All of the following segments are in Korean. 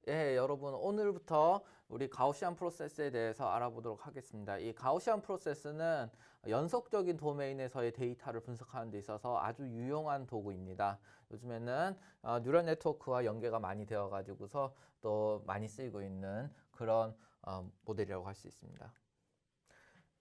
여러분 오늘부터 우리 가우시안 프로세스에 대해서 알아보도록 하겠습니다. 이 가우시안 프로세스는 연속적인 도메인에서의 데이터를 분석하는 데 있어서 아주 유용한 도구입니다. 요즘에는 뉴럴 네트워크와 연계가 많이 되어 가지고서 또 많이 쓰이고 있는 그런 모델이라고 할 수 있습니다.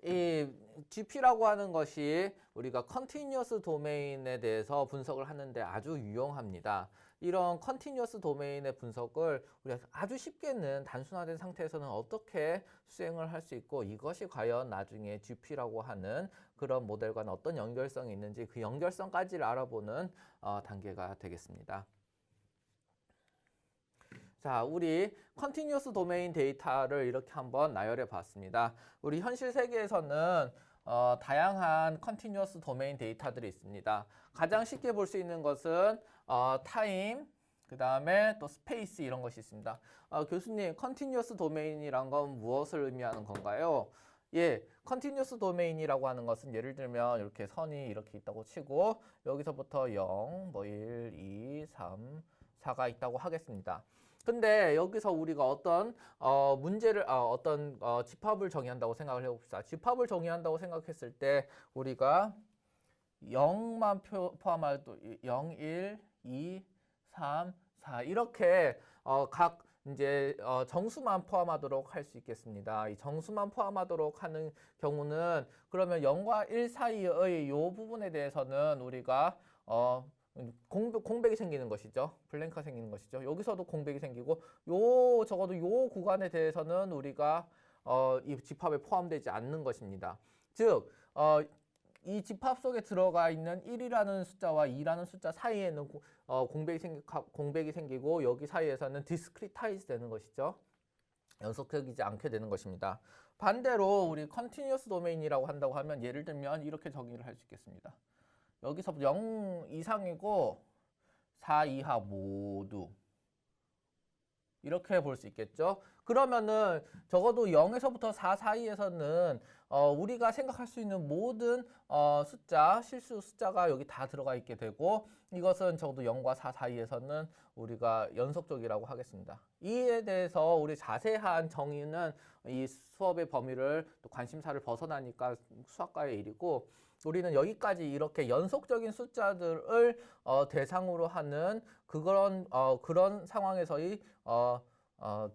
이 GP라고 하는 것이 우리가 컨티뉴어스 도메인에 대해서 분석을 하는데 아주 유용합니다. 이런 컨티뉴어스 도메인의 분석을 우리가 아주 쉽게는 단순화된 상태에서는 어떻게 수행을 할 수 있고 이것이 과연 나중에 GP라고 하는 그런 모델과는 어떤 연결성이 있는지 그 연결성까지를 알아보는 단계가 되겠습니다. 자, 우리 컨티뉴어스 도메인 데이터를 이렇게 한번 나열해 봤습니다. 우리 현실 세계에서는 다양한 컨티뉴어스 도메인 데이터들이 있습니다. 가장 쉽게 볼 수 있는 것은 타임, 그 다음에 또 스페이스 이런 것이 있습니다. 교수님, 컨티뉴어스 도메인이란 건 무엇을 의미하는 건가요? 예, 컨티뉴어스 도메인이라고 하는 것은 예를 들면 이렇게 선이 이렇게 있다고 치고 여기서부터 0, 뭐 1, 2, 3, 4가 있다고 하겠습니다. 근데 여기서 우리가 어떤 문제를 어떤 집합을 정의한다고 생각을 해봅시다. 집합을 정의한다고 생각했을 때 우리가 0만 포함해도 0, 1, 2, 3, 4 이렇게 각 이제 정수만 포함하도록 할 수 있겠습니다. 이 정수만 포함하도록 하는 경우는 그러면 0과 1 사이의 이 부분에 대해서는 우리가 공백이 생기는 것이죠. 블랭크가 생기는 것이죠. 여기서도 공백이 생기고 적어도 요 구간에 대해서는 우리가 이 집합에 포함되지 않는 것입니다. 즉 이 집합 속에 들어가 있는 1이라는 숫자와 2라는 숫자 사이에는 공백이 생기고 여기 사이에서는 디스크리타이즈 되는 것이죠. 연속되지 않게 되는 것입니다. 반대로 우리 컨티뉴어스 도메인이라고 한다고 하면 예를 들면 이렇게 정의를 할 수 있겠습니다. 여기서부터 0 이상이고 4 이하 모두 이렇게 볼 수 있겠죠. 그러면은 적어도 0에서부터 4 사이에서는 우리가 생각할 수 있는 모든 숫자, 실수 숫자가 여기 다 들어가 있게 되고 이것은 적어도 0과 4 사이에서는 우리가 연속적이라고 하겠습니다. 이에 대해서 우리 자세한 정의는 이 수업의 범위를 또 관심사를 벗어나니까 수학과의 일이고 우리는 여기까지 이렇게 연속적인 숫자들을 대상으로 하는 그런 상황에서의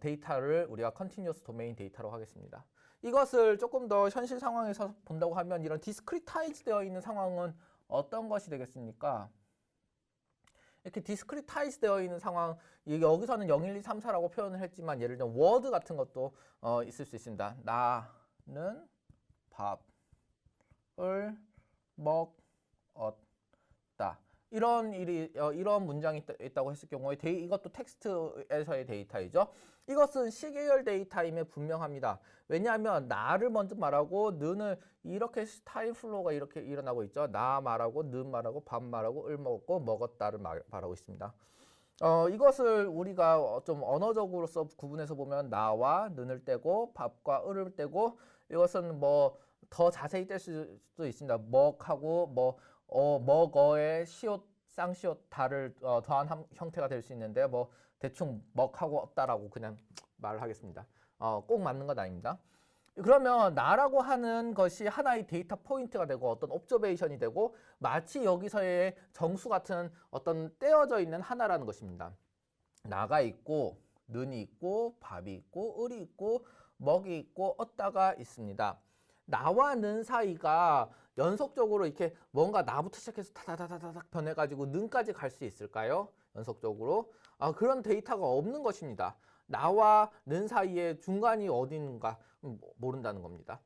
데이터를 우리가 컨티뉴어스 도메인 데이터라고 하겠습니다. 이것을 조금 더 현실 상황에서 본다고 하면 이런 디스크리타이즈 되어 있는 상황은 어떤 것이 되겠습니까? 이렇게 디스크리타이즈 되어 있는 상황, 여기서는 0, 1, 2, 3, 4라고 표현을 했지만 예를 들면 워드 같은 것도 있을 수 있습니다. 나는 밥을 먹었다. 이런 문장이 있다고 했을 경우에 이것도 텍스트에서의 데이터이죠. 이것은 시계열 데이터임에 분명합니다. 왜냐하면 나를 먼저 말하고 는을 이렇게 타임 플로우가 이렇게 일어나고 있죠. 나 말하고 는 말하고 밥 말하고 을 먹고 먹었다를 말하고 있습니다. 이것을 우리가 좀 언어적으로서 구분해서 보면 나와 는을 떼고 밥과 을을 떼고 이것은 뭐 더 자세히 뗄 수도 있습니다. 먹하고 먹어의 시옷, 쌍시옷 다를 더한 형태가 될 수 있는데 뭐 대충 먹하고 없다라고 그냥 말을 하겠습니다. 꼭 맞는 건 아닙니다. 그러면 나라고 하는 것이 하나의 데이터 포인트가 되고 어떤 옵저베이션이 되고 마치 여기서의 정수 같은 어떤 떼어져 있는 하나라는 것입니다. 나가 있고 는이 있고 밥이 있고 을이 있고 먹이 있고 얻다가 있습니다. 나와 는 사이가 연속적으로 이렇게 뭔가 나부터 시작해서 타다다다닥 변해가지고 는까지 갈 수 있을까요? 연속적으로 그런 데이터가 없는 것입니다. 나와 는 사이에 중간이 어디 있는가 모른다는 겁니다.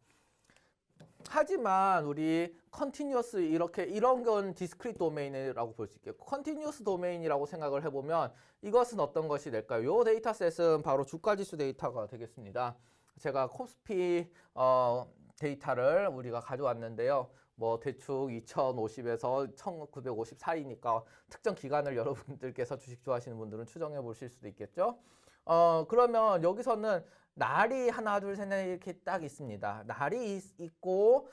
하지만 우리 컨티뉴어스 이런 건 디스크리트 도메인이라고 볼 수 있겠고 컨티뉴어스 도메인이라고 생각을 해보면 이것은 어떤 것이 될까요? 이 데이터셋은 바로 주가지수 데이터가 되겠습니다. 제가 코스피 데이터를 우리가 가져왔는데요. 뭐 대충 2050에서 1950 사이니까 특정 기간을 여러분들께서 주식 좋아하시는 분들은 추정해 보실 수도 있겠죠. 그러면 여기서는 날이 하나 둘 셋 넷 이렇게 딱 있습니다. 날이 있고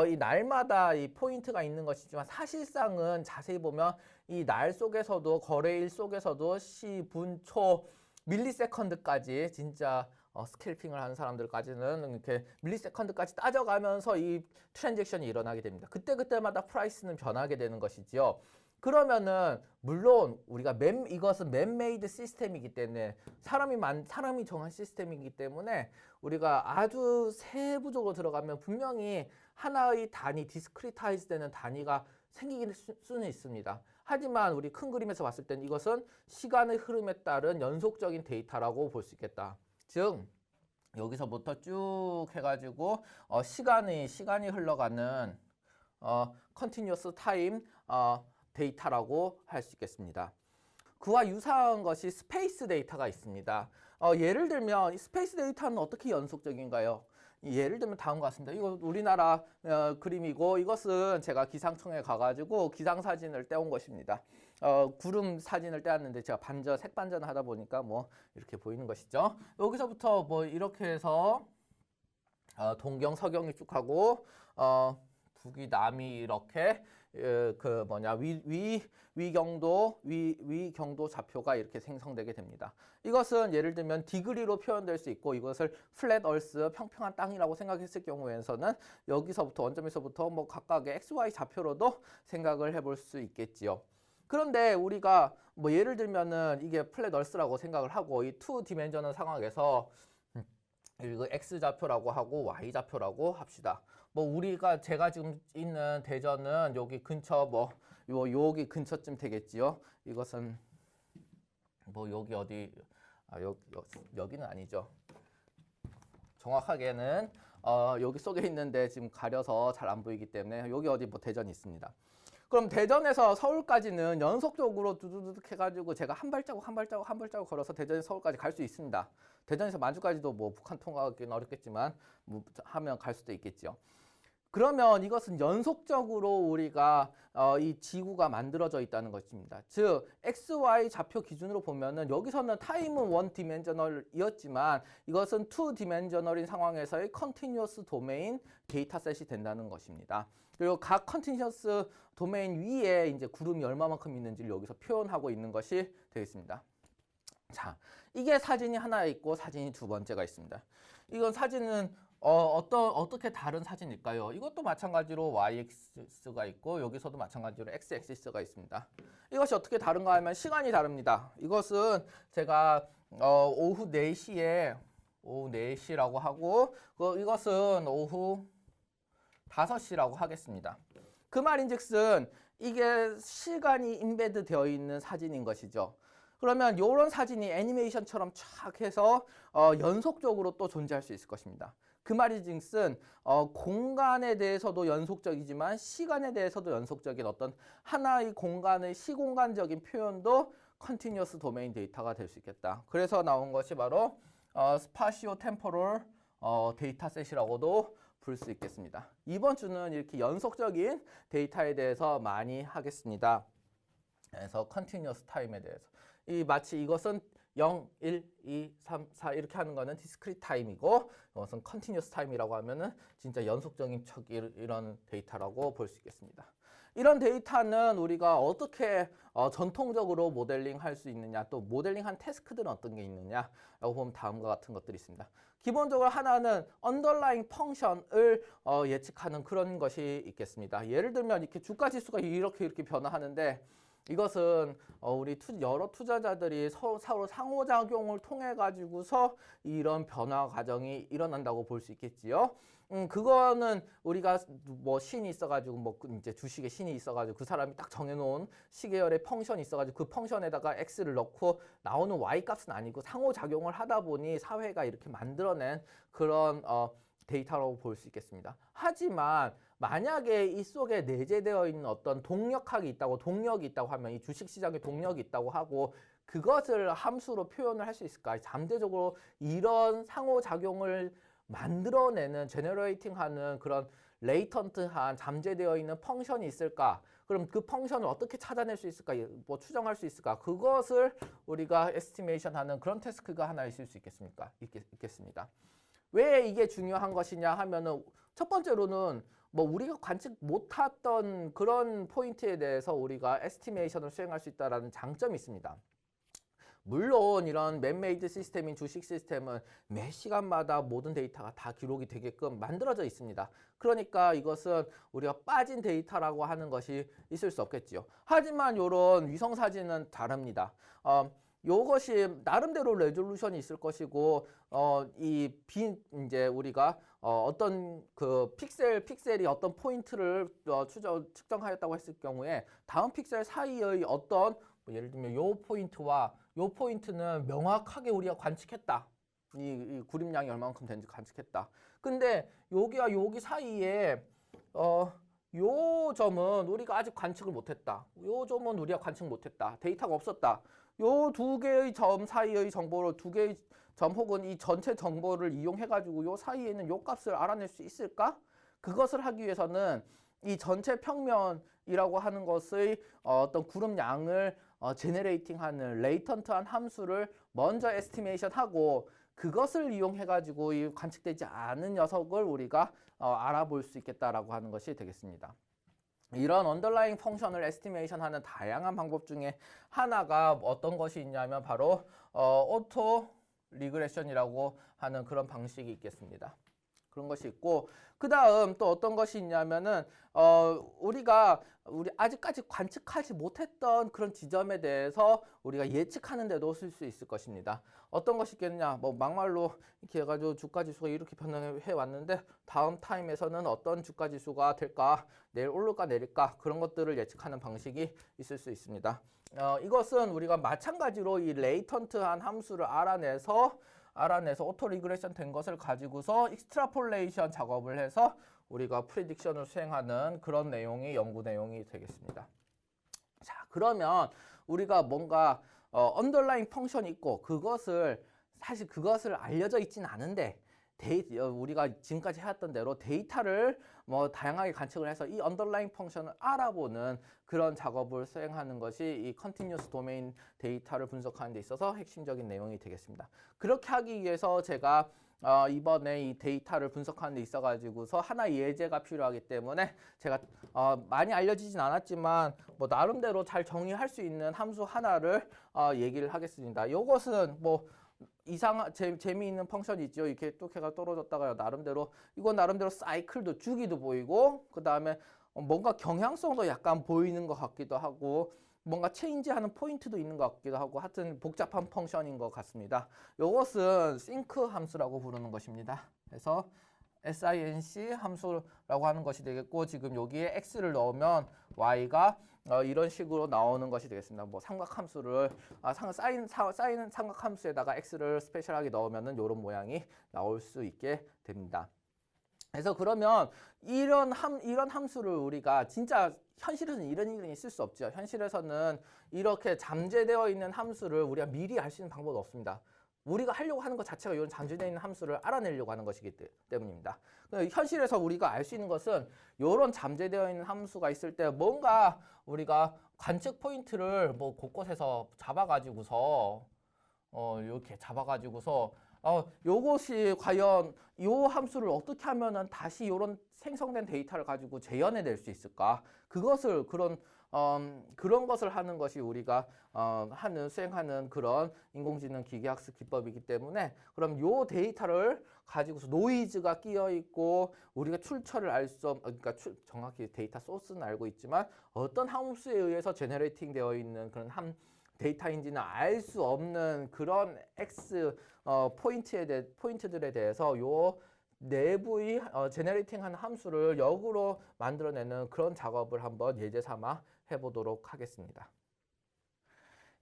이 날마다 이 포인트가 있는 것이지만 사실상은 자세히 보면 이 날 속에서도 거래일 속에서도 시, 분, 초 밀리세컨드까지 진짜 스캘핑을 하는 사람들까지는 이렇게 밀리세컨드까지 따져가면서 이 트랜잭션이 일어나게 됩니다. 그때마다 프라이스는 변하게 되는 것이지요. 그러면은 물론 우리가 이것은 맨메이드 시스템이기 때문에 사람이 정한 시스템이기 때문에 우리가 아주 세부적으로 들어가면 분명히 하나의 단위, 디스크리타이즈 되는 단위가 생기긴 수는 있습니다. 하지만 우리 큰 그림에서 봤을 땐 이것은 시간의 흐름에 따른 연속적인 데이터라고 볼 수 있겠다. 즉 여기서부터 쭉 해가지고 시간이 흘러가는 컨티뉴어스 타임 데이터라고 할 수 있겠습니다. 그와 유사한 것이 스페이스 데이터가 있습니다. 예를 들면 이 스페이스 데이터는 어떻게 연속적인가요? 예를 들면 다음과 같습니다. 이거 우리나라 그림이고 이것은 제가 기상청에 가가지고 기상사진을 떼온 것입니다. 구름 사진을 떼었는데 제가 색반전을 하다 보니까 뭐 이렇게 보이는 것이죠. 여기서부터 뭐 이렇게 해서 동경, 서경이 쭉 하고 북이, 남이 이렇게 위경도 좌표가 이렇게 생성되게 됩니다. 이것은 예를 들면 디그리로 표현될 수 있고 이것을 플랫 얼스, 평평한 땅이라고 생각했을 경우에서는 여기서부터 원점에서부터 뭐 각각의 XY 좌표로도 생각을 해볼 수 있겠지요. 그런데 우리가 뭐 예를 들면은 이게 플랫 얼스라고 생각을 하고 이 투 디멘셔널 상황에서 이거 X 좌표라고 하고 Y 좌표라고 합시다. 뭐 제가 지금 있는 대전은 여기 근처 여기 근처쯤 되겠지요. 이것은 뭐 여기 어디 여기는 아니죠. 정확하게는 여기 속에 있는데 지금 가려서 잘 안 보이기 때문에 여기 어디 뭐 대전이 있습니다. 그럼 대전에서 서울까지는 연속적으로 두두둑 해가지고 제가 한 발자국 걸어서 대전에서 서울까지 갈 수 있습니다. 대전에서 만주까지도 뭐 북한 통과하기는 어렵겠지만 뭐 하면 갈 수도 있겠죠. 그러면 이것은 연속적으로 우리가 이 지구가 만들어져 있다는 것입니다. 즉 XY 좌표 기준으로 보면은 여기서는 타임은 원 디멘셔널이었지만 이것은 투 디멘셔널인 상황에서의 컨티뉴어스 도메인 데이터셋이 된다는 것입니다. 그리고 각 컨티뉴어스 도메인 위에 이제 구름이 얼마만큼 있는지를 여기서 표현하고 있는 것이 되겠습니다. 자, 이게 사진이 하나 있고 사진이 두 번째가 있습니다. 이건 사진은 어떻게 다른 사진일까요? 이것도 마찬가지로 y-axis가 있고 여기서도 마찬가지로 x-axis가 있습니다. 이것이 어떻게 다른가 하면 시간이 다릅니다. 이것은 제가 오후 4시라고 하고 이것은 오후 5시라고 하겠습니다. 그 말인즉슨 이게 시간이 인베드 되어 있는 사진인 것이죠. 그러면 이런 사진이 애니메이션처럼 쫙 해서 연속적으로 또 존재할 수 있을 것입니다. 그 말인즉슨 공간에 대해서도 연속적이지만 시간에 대해서도 연속적인 어떤 하나의 공간의 시공간적인 표현도 컨티뉴어스 도메인 데이터가 될 수 있겠다. 그래서 나온 것이 바로 스파시오 템포럴 데이터셋이라고도 볼 수 있겠습니다. 이번 주는 이렇게 연속적인 데이터에 대해서 많이 하겠습니다. 그래서 컨티뉴어스 타임에 대해서 마치 이것은 0, 1, 2, 3, 4 이렇게 하는 거는 디스크리트 타임이고 이것은 컨티뉴어스 타임이라고 하면은 진짜 연속적인 이런 데이터라고 볼 수 있겠습니다. 이런 데이터는 우리가 어떻게 전통적으로 모델링 할 수 있느냐, 또 모델링한 태스크들은 어떤 게 있느냐라고 보면 다음과 같은 것들이 있습니다. 기본적으로 하나는 언더라잉 펑션을 예측하는 그런 것이 있겠습니다. 예를 들면 이렇게 주가 지수가 이렇게 변화하는데 이것은 우리 여러 투자자들이 서로 상호작용을 통해 가지고서 이런 변화 과정이 일어난다고 볼 수 있겠지요. 그거는 우리가 뭐 신이 있어가지고 뭐 이제 주식에 신이 있어가지고 그 사람이 딱 정해놓은 시계열의 펑션이 있어가지고 그 펑션에다가 x를 넣고 나오는 y 값은 아니고 상호작용을 하다 보니 사회가 이렇게 만들어낸 그런 데이터라고 볼 수 있겠습니다. 하지만 만약에 이 속에 내재되어 있는 어떤 동력이 있다고 하면 이 주식시장에 동력이 있다고 하고 그것을 함수로 표현을 할 수 있을까? 잠재적으로 이런 상호작용을 만들어내는 제너레이팅하는 그런 레이턴트한 잠재되어 있는 펑션이 있을까? 그럼 그 펑션을 어떻게 찾아낼 수 있을까? 뭐 추정할 수 있을까? 그것을 우리가 에스티메이션하는 그런 태스크가 하나 있을 수 있겠습니다. 왜 이게 중요한 것이냐 하면은 첫 번째로는 뭐 우리가 관측 못했던 그런 포인트에 대해서 우리가 에스티메이션을 수행할 수 있다는 장점이 있습니다. 물론 이런 맨메이드 시스템인 주식 시스템은 매 시간마다 모든 데이터가 다 기록이 되게끔 만들어져 있습니다. 그러니까 이것은 우리가 빠진 데이터라고 하는 것이 있을 수 없겠지요. 하지만 이런 위성 사진은 다릅니다. 요것이 나름대로 레졸루션이 있을 것이고 이제 우리가 어떤 그 픽셀이 어떤 포인트를 측정하였다고 했을 경우에 다음 픽셀 사이의 어떤 예를 들면 요 포인트와 요 포인트는 명확하게 우리가 관측했다. 이 구림량이 얼마만큼 되는지 관측했다. 근데 여기와 여기 사이에 요 점은 우리가 아직 관측을 못했다. 요 점은 우리가 관측 못했다. 데이터가 없었다. 요 두 개의 점 사이의 정보를 두 개의 점 혹은 이 전체 정보를 이용해 가지고 요 사이에 있는 요 값을 알아낼 수 있을까? 그것을 하기 위해서는 이 전체 평면이라고 하는 것의 어떤 구름량을 제네레이팅하는 레이턴트한 함수를 먼저 에스티메이션하고 그것을 이용해 가지고 이 관측되지 않은 녀석을 우리가 알아볼 수 있겠다라고 하는 것이 되겠습니다. 이런 언더라잉 펑션을 에스티메이션하는 다양한 방법 중에 하나가 어떤 것이 있냐면 바로 오토 리그레션이라고 하는 그런 방식이 있겠습니다. 그런 것이 있고 그 다음 또 어떤 것이 있냐면은 우리가 아직까지 관측하지 못했던 그런 지점에 대해서 우리가 예측하는 데도 쓸 수 있을 것입니다. 어떤 것이 있겠느냐, 뭐 막말로 이렇게 해가지고 주가지수가 이렇게 변동해 왔는데 다음 타임에서는 어떤 주가지수가 될까, 내일 오를까 내릴까 그런 것들을 예측하는 방식이 있을 수 있습니다. 이것은 우리가 마찬가지로 이 레이턴트한 함수를 알아내서 오토 리그레션 된 것을 가지고서 익스트라폴레이션 작업을 해서 우리가 프리딕션을 수행하는 그런 내용이 연구 내용이 되겠습니다. 자, 그러면 우리가 뭔가 언더라인 펑션이 있고 사실 그것을 알려져 있지는 않은데 우리가 지금까지 해왔던 대로 데이터를 뭐 다양하게 관측을 해서 이 언더라인 펑션을 알아보는 그런 작업을 수행하는 것이 이 컨티뉴어스 도메인 데이터를 분석하는 데 있어서 핵심적인 내용이 되겠습니다. 그렇게 하기 위해서 제가 이번에 이 데이터를 분석하는 데 있어 가지고서 하나 예제가 필요하기 때문에 제가 많이 알려지진 않았지만 뭐 나름대로 잘 정의할 수 있는 함수 하나를 얘기를 하겠습니다. 이것은 뭐 재미있는 펑션이 있죠. 이렇게 뚝해가 떨어졌다가 이건 나름대로 사이클도 주기도 보이고 그 다음에 뭔가 경향성도 약간 보이는 것 같기도 하고 뭔가 체인지하는 포인트도 있는 것 같기도 하고 하여튼 복잡한 펑션인 것 같습니다. 이것은 싱크 함수라고 부르는 것입니다. 그래서 SINC 함수라고 하는 것이 되겠고 지금 여기에 x를 넣으면 y가 이런 식으로 나오는 것이 되겠습니다. 뭐 삼각함수를 사인 삼각함수에다가 x를 스페셜하게 넣으면은 이런 모양이 나올 수 있게 됩니다. 그래서 그러면 이런 함수를 우리가 진짜 현실에서는 이런 일은 있을 수 없죠. 현실에서는 이렇게 잠재되어 있는 함수를 우리가 미리 알 수 있는 방법은 없습니다. 우리가 하려고 하는 것 자체가 이런 잠재되어 있는 함수를 알아내려고 하는 것이기 때문입니다. 현실에서 우리가 알 수 있는 것은 이런 잠재되어 있는 함수가 있을 때 뭔가 우리가 관측 포인트를 뭐 곳곳에서 잡아가지고서 이렇게 잡아가지고서 요것이 과연 요 함수를 어떻게 하면은 다시 이런 생성된 데이터를 가지고 재현해낼 수 있을까? 그런 것을 하는 것이 우리가 수행하는 그런 인공지능 기계학습 기법이기 때문에 그럼 요 데이터를 가지고서 노이즈가 끼어 있고 우리가 출처를 그러니까 정확히 데이터 소스는 알고 있지만 어떤 함수에 의해서 제너레이팅 되어 있는 그런 데이터인지는 알 수 없는 그런 포인트들에 대해서 요 내부의 제너레이팅하는 함수를 역으로 만들어내는 그런 작업을 한번 예제 삼아 해보도록 하겠습니다.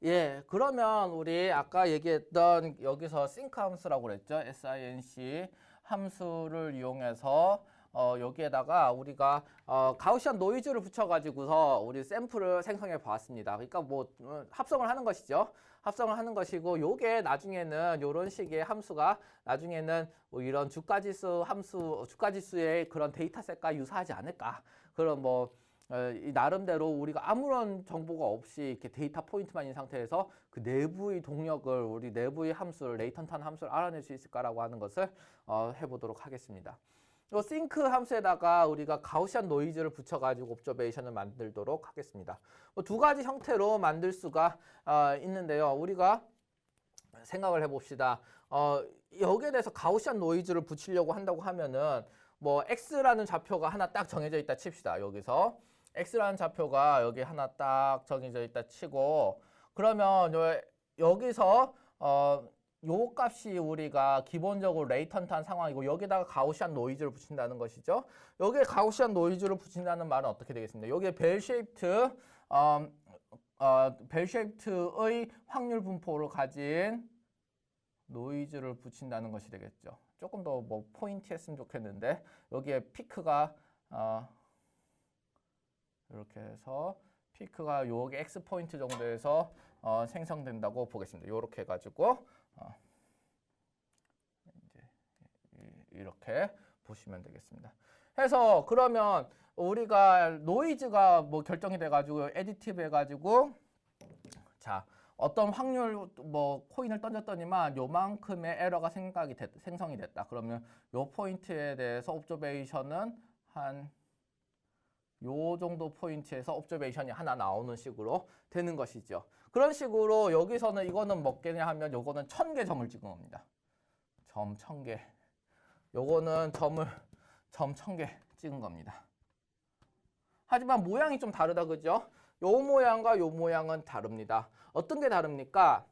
예, 그러면 우리 아까 얘기했던 여기서 싱크 함수라고 그랬죠. SINC 함수를 이용해서 여기에다가 우리가 가우시안 노이즈를 붙여가지고서 우리 샘플을 생성해 보았습니다. 그러니까 뭐 합성을 하는 것이죠. 합성을 하는 것이고 요게 나중에는 요런 식의 함수가 나중에는 뭐 이런 주가지수의 그런 데이터셋과 유사하지 않을까. 그런 뭐 나름대로 우리가 아무런 정보가 없이 이렇게 데이터 포인트만 있는 상태에서 그 내부의 동력을 우리 내부의 함수를 레이턴트한 함수를 알아낼 수 있을까라고 하는 것을 해보도록 하겠습니다. 이 싱크 함수에다가 우리가 가우시안 노이즈를 붙여가지고 옵저베이션을 만들도록 하겠습니다. 두 가지 형태로 만들 수가 있는데요. 우리가 생각을 해봅시다. 여기에 대해서 가우시안 노이즈를 붙이려고 한다고 하면은 뭐 x라는 좌표가 하나 딱 정해져 있다 칩시다. 여기서 x라는 좌표가 여기 하나 딱 정해져 있다 치고 그러면 여기서 요 값이 우리가 기본적으로 레이턴트한 상황이고 여기다가 가우시안 노이즈를 붙인다는 것이죠. 여기에 가우시안 노이즈를 붙인다는 말은 어떻게 되겠습니까? 여기에 벨 쉐이프트의 확률 분포를 가진 노이즈를 붙인다는 것이 되겠죠. 조금 더 뭐 포인트 했으면 좋겠는데 여기에 피크가 이렇게 해서 피크가 요게 x 포인트 정도에서 생성된다고 보겠습니다. 이렇게 해가지고 이제 이렇게 보시면 되겠습니다. 해서 그러면 우리가 노이즈가 뭐 결정이 돼가지고 에디티브 해가지고 자 어떤 확률 뭐 코인을 던졌더니만 요만큼의 에러가 생성이 됐다. 그러면 요 포인트에 대해서 옵저베이션은 한 요 정도 포인트에서 옵저베이션이 하나 나오는 식으로 되는 것이죠. 그런 식으로 여기서는 이거는 뭐겠냐 하면 요거는 1000개 점을 찍은 겁니다. 점 1000개. 요거는 점 1000개 찍은 겁니다. 하지만 모양이 좀 다르다 그죠? 요 모양과 요 모양은 다릅니다. 어떤 게 다릅니까?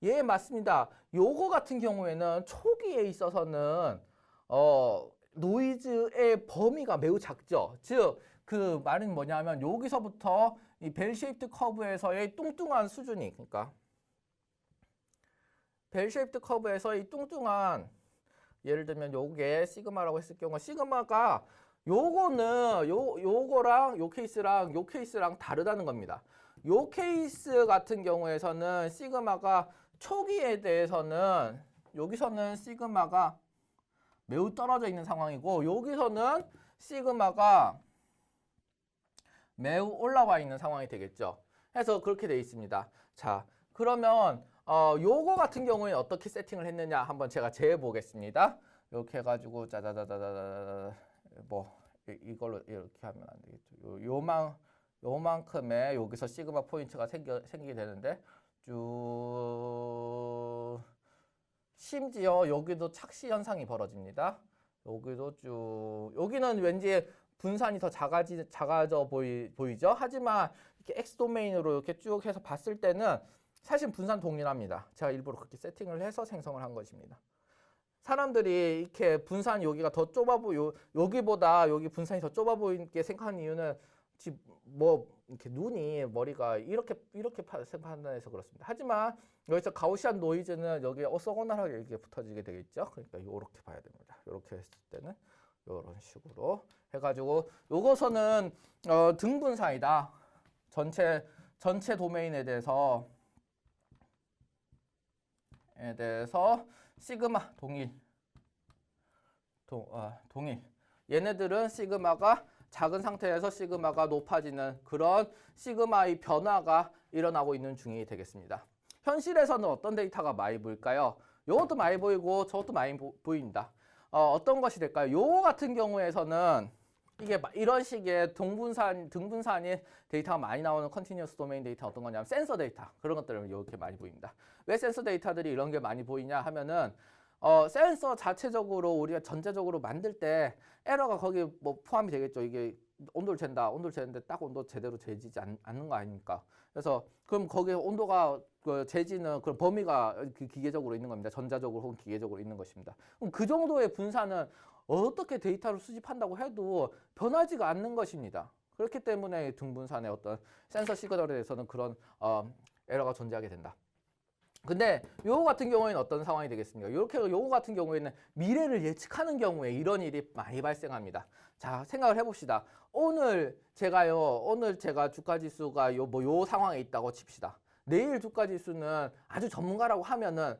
예, 맞습니다. 요거 같은 경우에는 초기에 있어서는 노이즈의 범위가 매우 작죠. 즉, 그 말은 뭐냐면 여기서부터 이 벨 쉐이프드 커브에서의 뚱뚱한 수준이 그러니까 벨 쉐이프드 커브에서의 뚱뚱한 예를 들면 요게 시그마라고 했을 경우 시그마가 요거는 요거랑 요 케이스랑 다르다는 겁니다. 요 케이스 같은 경우에서는 시그마가 초기에 대해서는 여기서는 시그마가 매우 떨어져 있는 상황이고 여기서는 시그마가 매우 올라와 있는 상황이 되겠죠. 그래서 그렇게 되어 있습니다. 자, 그러면 요거 같은 경우에 어떻게 세팅을 했느냐 한번 제가 재해 보겠습니다. 이렇게 해가지고 짜자자자자자 뭐 이걸로 이렇게 하면 안 되겠죠. 요만큼의 여기서 시그마 포인트가 생기게 되는데 쭉 심지어 여기도 착시 현상이 벌어집니다. 여기도 쭉 여기는 왠지 분산이 더 작아져 보이죠? 하지만 이렇게 X 도메인으로 이렇게 쭉 해서 봤을 때는 사실 분산 동일합니다. 제가 일부러 그렇게 세팅을 해서 생성을 한 것입니다. 사람들이 이렇게 분산이 여기가 더 좁아 여기보다 여기 분산이 더 좁아 보이게 생각하는 이유는 뭐 이렇게 머리가 이렇게 판단해서 그렇습니다. 하지만 여기서 가우시안 노이즈는 여기에 오소고널하게 이렇게 붙어지게 되겠죠. 그러니까 이렇게 봐야 됩니다. 이렇게 했을 때는 이런 식으로 해가지고 요거서는 등분사이다. 전체 도메인에 대해서 시그마 동일. 얘네들은 시그마가 작은 상태에서 시그마가 높아지는 그런 시그마의 변화가 일어나고 있는 중이 되겠습니다. 현실에서는 어떤 데이터가 많이 보일까요? 이것도 많이 보이고 저것도 많이 보입니다. 어떤 것이 될까요? 요거 같은 경우에서는 이게 이런 식의 등분산인 데이터가 많이 나오는 컨티뉴어스 도메인 데이터 어떤 거냐면 센서 데이터 그런 것들을 이렇게 많이 보입니다. 왜 센서 데이터들이 이런 게 많이 보이냐 하면은 센서 자체적으로 우리가 전체적으로 만들 때 에러가 거기 뭐 포함이 되겠죠. 이게 온도를 재는데 딱 온도 제대로 재지지 않는 거 아닙니까? 그래서 그럼 거기에 온도가 재지는 그런 범위가 기계적으로 있는 겁니다. 전자적으로 혹은 기계적으로 있는 것입니다. 그럼 그 정도의 분산은 어떻게 데이터를 수집한다고 해도 변하지가 않는 것입니다. 그렇기 때문에 등분산의 어떤 센서 시그널에 대해서는 그런 에러가 존재하게 된다. 근데 요거 같은 경우에는 어떤 상황이 되겠습니까? 요거 같은 경우에는 미래를 예측하는 경우에 이런 일이 많이 발생합니다. 자, 생각을 해봅시다. 오늘 제가 주가지수가 요 상황에 있다고 칩시다. 내일 주가지수는 아주 전문가라고 하면은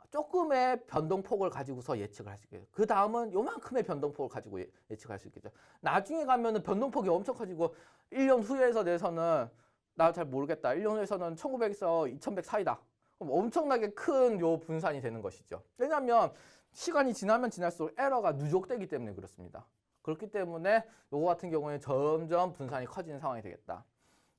조금의 변동폭을 가지고서 예측을 할 수 있겠죠. 그 다음은 요만큼의 변동폭을 가지고 예측할 수 있겠죠. 나중에 가면은 변동폭이 엄청 커지고 1년 후에서 내서는 나 잘 모르겠다. 1년 후에서는 1900에서 2100 사이다. 그럼 엄청나게 큰 요 분산이 되는 것이죠. 왜냐하면 시간이 지나면 지날수록 에러가 누적되기 때문에 그렇습니다. 그렇기 때문에 요거 같은 경우에 점점 분산이 커지는 상황이 되겠다.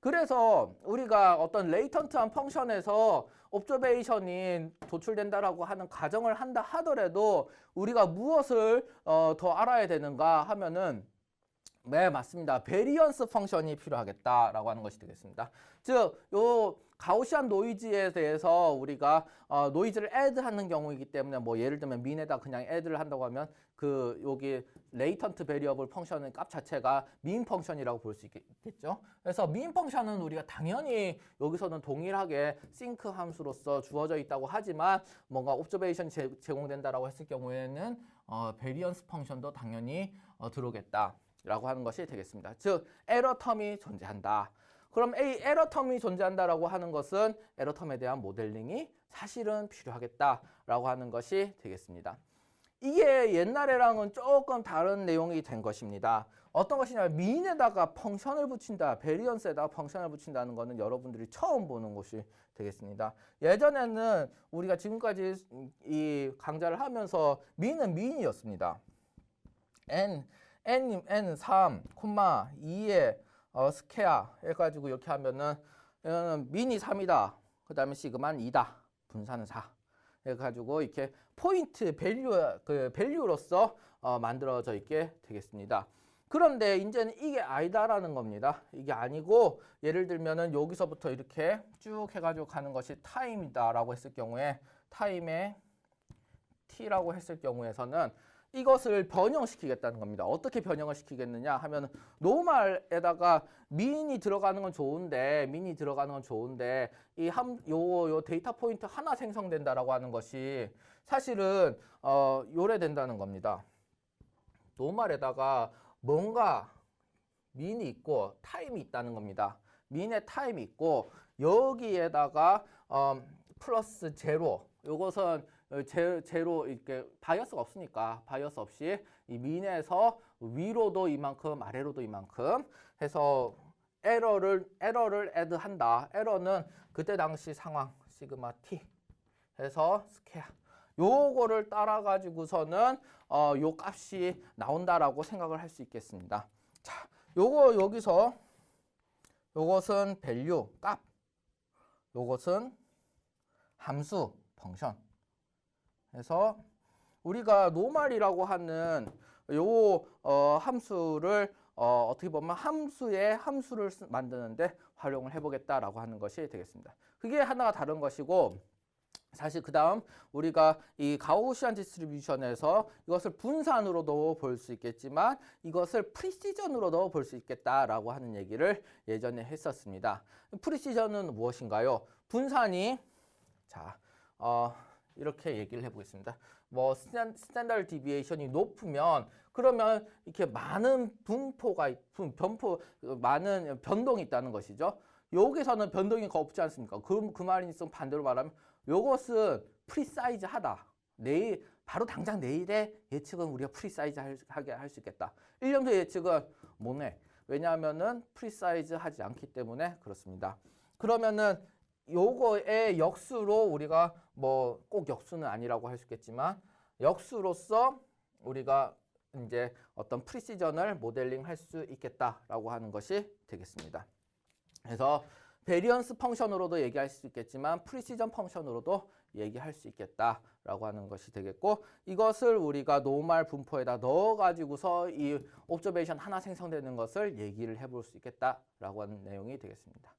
그래서 우리가 어떤 레이턴트한 펑션에서 옵저베이션이 도출된다라고 하는 가정을 한다 하더라도 우리가 무엇을 더 알아야 되는가 하면은 네, 맞습니다. 베리언스 펑션이 필요하겠다라고 하는 것이 되겠습니다. 즉, 요 가우시안 노이즈에 대해서 우리가 노이즈를 애드하는 경우이기 때문에 뭐 예를 들면 민에다 그냥 애드를 한다고 하면 그 여기 레이턴트 베리어블 펑션의 값 자체가 민 펑션이라고 볼 수 있겠죠. 그래서 민 펑션은 우리가 당연히 여기서는 동일하게 싱크 함수로서 주어져 있다고 하지만 뭔가 옵저베이션이 제공된다라고 했을 경우에는 베리언스 펑션도 당연히 들어오겠다. 라고 하는 것이 되겠습니다. 즉, 에러 텀이 존재한다. 그럼 이 에러 텀이 존재한다라고 하는 것은 에러 텀에 대한 모델링이 사실은 필요하겠다라고 하는 것이 되겠습니다. 이게 옛날에랑은 조금 다른 내용이 된 것입니다. 어떤 것이냐면 민에다가 펑션을 붙인다, 베리언스에다가 펑션을 붙인다는 것은 여러분들이 처음 보는 것이 되겠습니다. 예전에는 우리가 지금까지 이 강좌를 하면서 민은 민이었습니다. n 3, 2에 스퀘어 해가지고 이렇게 하면은 민이 3이다. 그 다음에 시그마는 2다. 분산은 4. 해가지고 이렇게 포인트 밸류로서 만들어져 있게 되겠습니다. 그런데 이제는 이게 아니다라는 겁니다. 이게 아니고 예를 들면은 여기서부터 이렇게 쭉 해가지고 가는 것이 타임이다라고 했을 경우에 타임의 t라고 했을 경우에서는 이것을 변형시키겠다는 겁니다. 어떻게 변형을 시키겠느냐 하면 노멀에다가 민이 들어가는 건 좋은데 요 데이터 포인트 하나 생성된다라고 하는 것이 사실은 요래 된다는 겁니다. 노멀에다가 뭔가 민이 있고 타임이 있다는 겁니다. 민의 타임이 있고 여기에다가 플러스 제로 요것은 제로 이렇게 바이어스가 없으니까 바이어스 없이 이 민에서 위로도 이만큼 아래로도 이만큼 해서 에러를 애드한다. 에러는 그때 당시 상황 시그마 t 해서 스퀘어 요거를 따라 가지고서는 요 값이 나온다라고 생각을 할 수 있겠습니다. 자, 요거 여기서 요것은 밸류 값, 요것은 함수 펑션. 그래서 우리가 노멀이라고 하는 요 함수를 어떻게 보면 함수의 함수를 만드는데 활용을 해보겠다라고 하는 것이 되겠습니다. 그게 하나가 다른 것이고 사실 그 다음 우리가 이 가우시안 디스트리뷰션에서 이것을 분산으로도 볼 수 있겠지만 이것을 프리시전으로도 볼 수 있겠다라고 하는 얘기를 예전에 했었습니다. 프리시전은 무엇인가요? 분산이 자 이렇게 얘기를 해보겠습니다. 뭐 스탠다드 디비에이션이 높으면 그러면 이렇게 많은 많은 변동이 있다는 것이죠. 여기서는 변동이 없지 않습니까? 그 말이 있으면 반대로 말하면 이것은 프리사이즈하다. 바로 당장 내일의 예측은 우리가 프리사이즈하게 할 수 있겠다. 1년도 예측은 못해. 왜냐하면은 프리사이즈하지 않기 때문에 그렇습니다. 그러면은 요거의 역수로 우리가 뭐 꼭 역수는 아니라고 할 수 있겠지만 역수로서 우리가 이제 어떤 프리시전을 모델링 할 수 있겠다라고 하는 것이 되겠습니다. 그래서 베리언스 펑션으로도 얘기할 수 있겠지만 프리시전 펑션으로도 얘기할 수 있겠다라고 하는 것이 되겠고 이것을 우리가 노멀 분포에다 넣어가지고서 이 옵저베이션 하나 생성되는 것을 얘기를 해볼 수 있겠다라고 하는 내용이 되겠습니다.